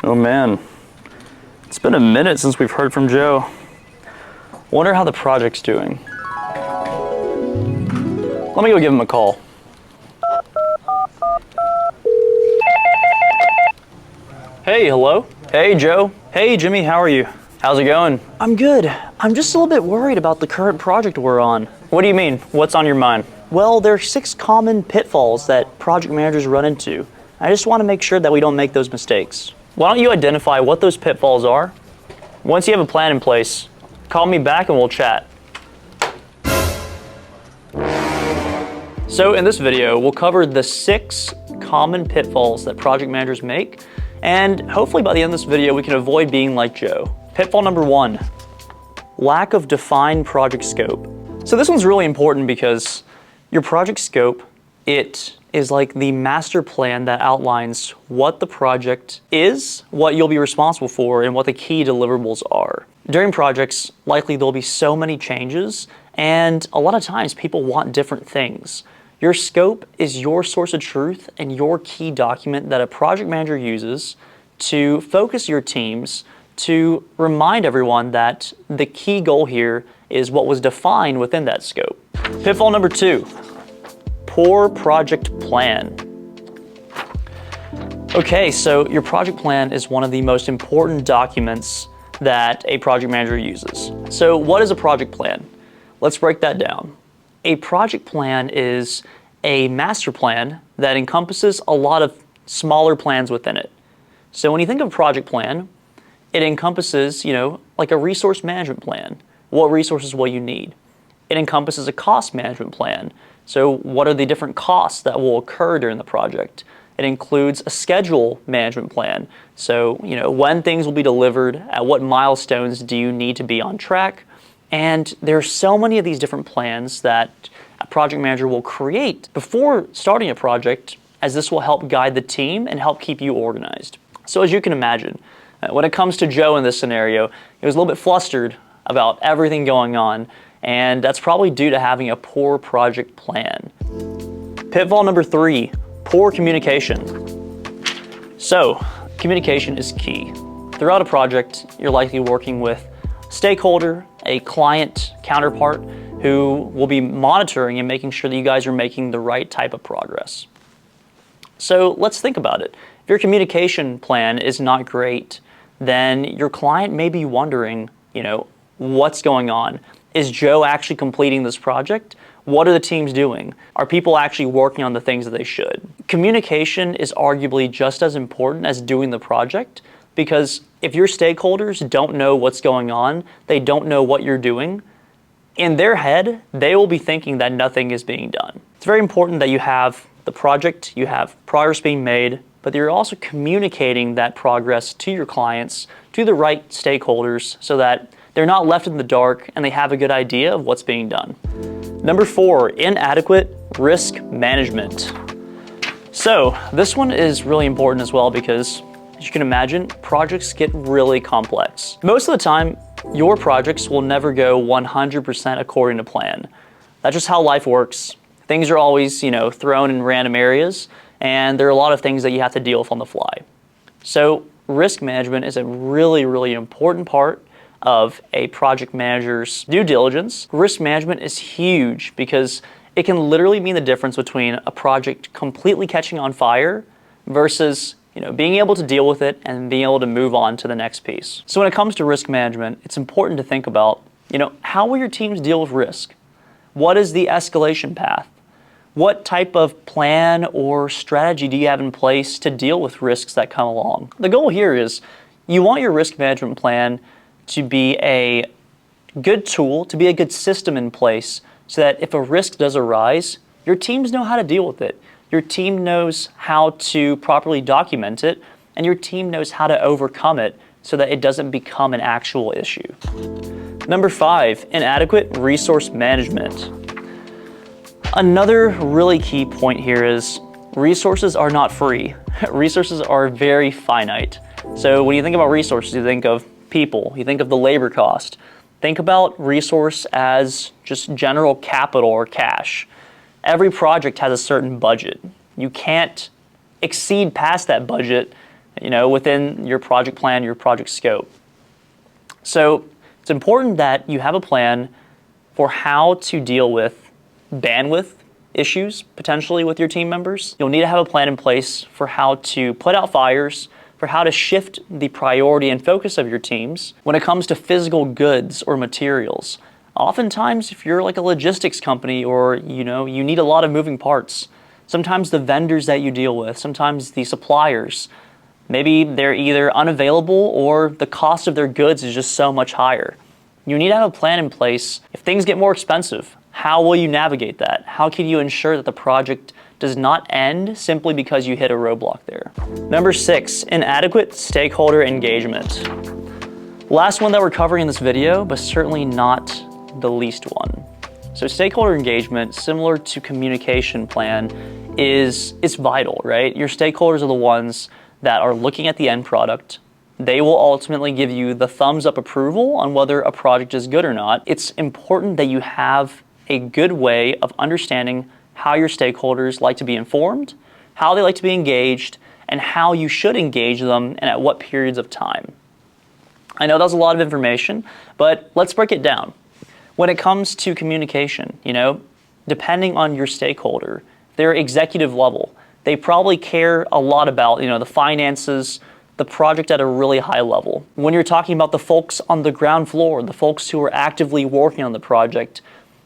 Oh man, it's been a minute since we've heard from Joe. Wonder how the project's doing. Let me go give him a call. Hey, hello? Hey, Joe. Hey, Jimmy, how are you? How's it going? I'm good. I'm just a little bit worried about the current project we're on. What do you mean? What's on your mind? Well, there are 6 common pitfalls that project managers run into. I just want to make sure that we don't make those mistakes. Why don't you identify what those pitfalls are? Once you have a plan in place, call me back and we'll chat. So in this video, we'll cover the 6 common pitfalls that project managers make, and hopefully by the end of this video, we can avoid being like Joe. Pitfall number 1, lack of defined project scope. So this one's really important because your project scope, it is like the master plan that outlines what the project is, what you'll be responsible for, and what the key deliverables are. During projects, likely there'll be so many changes, and a lot of times people want different things. Your scope is your source of truth and your key document that a project manager uses to focus your teams, to remind everyone that the key goal here is what was defined within that scope. Pitfall number 2, poor project plan. Okay, so your project plan is one of the most important documents that a project manager uses. So what is a project plan? Let's break that down. A project plan is a master plan that encompasses a lot of smaller plans within it. So when you think of a project plan, it encompasses, like a resource management plan. What resources will you need? It encompasses a cost management plan. So what are the different costs that will occur during the project? It includes a schedule management plan. So, when things will be delivered, at what milestones do you need to be on track? And there are so many of these different plans that a project manager will create before starting a project, as this will help guide the team and help keep you organized. So as you can imagine, when it comes to Joe in this scenario, he was a little bit flustered about everything going on, and that's probably due to having a poor project plan. Pitfall number 3, poor communication. So, communication is key. Throughout a project, you're likely working with a stakeholder, a client counterpart, who will be monitoring and making sure that you guys are making the right type of progress. So let's think about it. If your communication plan is not great, then your client may be wondering, what's going on? Is Joe actually completing this project? What are the teams doing? Are people actually working on the things that they should? Communication is arguably just as important as doing the project, because if your stakeholders don't know what's going on, they don't know what you're doing, in their head, they will be thinking that nothing is being done. It's very important that you have the project, you have progress being made, but you're also communicating that progress to your clients, to the right stakeholders, so that they're not left in the dark and they have a good idea of what's being done. Number 4, inadequate risk management. So this one is really important as well because, as you can imagine, projects get really complex. Most of the time, your projects will never go 100% according to plan. That's just how life works. Things are always, thrown in random areas, and there are a lot of things that you have to deal with on the fly. So risk management is a really, really important part of a project manager's due diligence. Risk management is huge because it can literally mean the difference between a project completely catching on fire versus being able to deal with it and being able to move on to the next piece. So when it comes to risk management, it's important to think about, how will your teams deal with risk? What is the escalation path? What type of plan or strategy do you have in place to deal with risks that come along? The goal here is you want your risk management plan to be a good tool, to be a good system in place so that if a risk does arise, your teams know how to deal with it. Your team knows how to properly document it, and your team knows how to overcome it so that it doesn't become an actual issue. Number 5, inadequate resource management. Another really key point here is resources are not free. Resources are very finite. So when you think about resources, you think of people, you think of the labor cost. Think about resource as just general capital or cash. Every project has a certain budget. You can't exceed past that budget within your project plan, your project scope. So it's important that you have a plan for how to deal with bandwidth issues potentially with your team members. You'll need to have a plan in place for how to put out fires, for how to shift the priority and focus of your teams when it comes to physical goods or materials. Oftentimes, if you're like a logistics company or you need a lot of moving parts, sometimes the vendors that you deal with, sometimes the suppliers, maybe they're either unavailable or the cost of their goods is just so much higher. You need to have a plan in place. If things get more expensive, how will you navigate that? How can you ensure that the project does not end simply because you hit a roadblock there? Number 6, inadequate stakeholder engagement. Last one that we're covering in this video, but certainly not the least one. So stakeholder engagement, similar to communication plan, is vital, right? Your stakeholders are the ones that are looking at the end product. They will ultimately give you the thumbs up approval on whether a project is good or not. It's important that you have a good way of understanding how your stakeholders like to be informed, how they like to be engaged, and how you should engage them and at what periods of time. I know that's a lot of information, but let's break it down. When it comes to communication, depending on your stakeholder, their executive level, they probably care a lot about, the finances, the project at a really high level. When you're talking about the folks on the ground floor, the folks who are actively working on the project,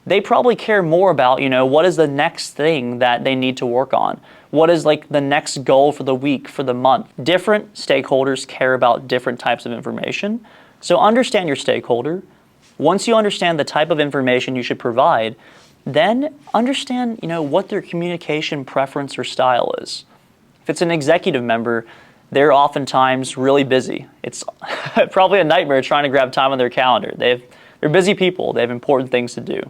they probably care more about, what is the next thing that they need to work on? What is like the next goal for the week, for the month? Different stakeholders care about different types of information. So understand your stakeholder. Once you understand the type of information you should provide, then understand, what their communication preference or style is. If it's an executive member, they're oftentimes really busy. It's probably a nightmare trying to grab time on their calendar. They're busy people. They have important things to do.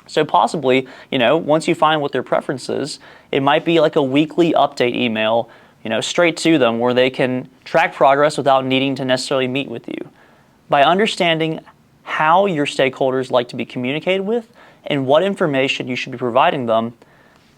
So possibly, once you find what their preference is, it might be like a weekly update email, straight to them where they can track progress without needing to necessarily meet with you. By understanding how your stakeholders like to be communicated with and what information you should be providing them,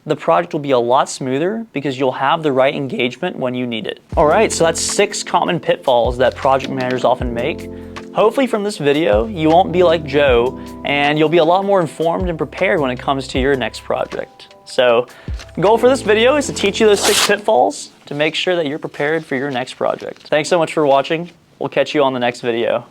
the project will be a lot smoother because you'll have the right engagement when you need it. All right, so that's 6 common pitfalls that project managers often make. Hopefully from this video, you won't be like Joe and you'll be a lot more informed and prepared when it comes to your next project. So the goal for this video is to teach you those 6 pitfalls to make sure that you're prepared for your next project. Thanks so much for watching. We'll catch you on the next video.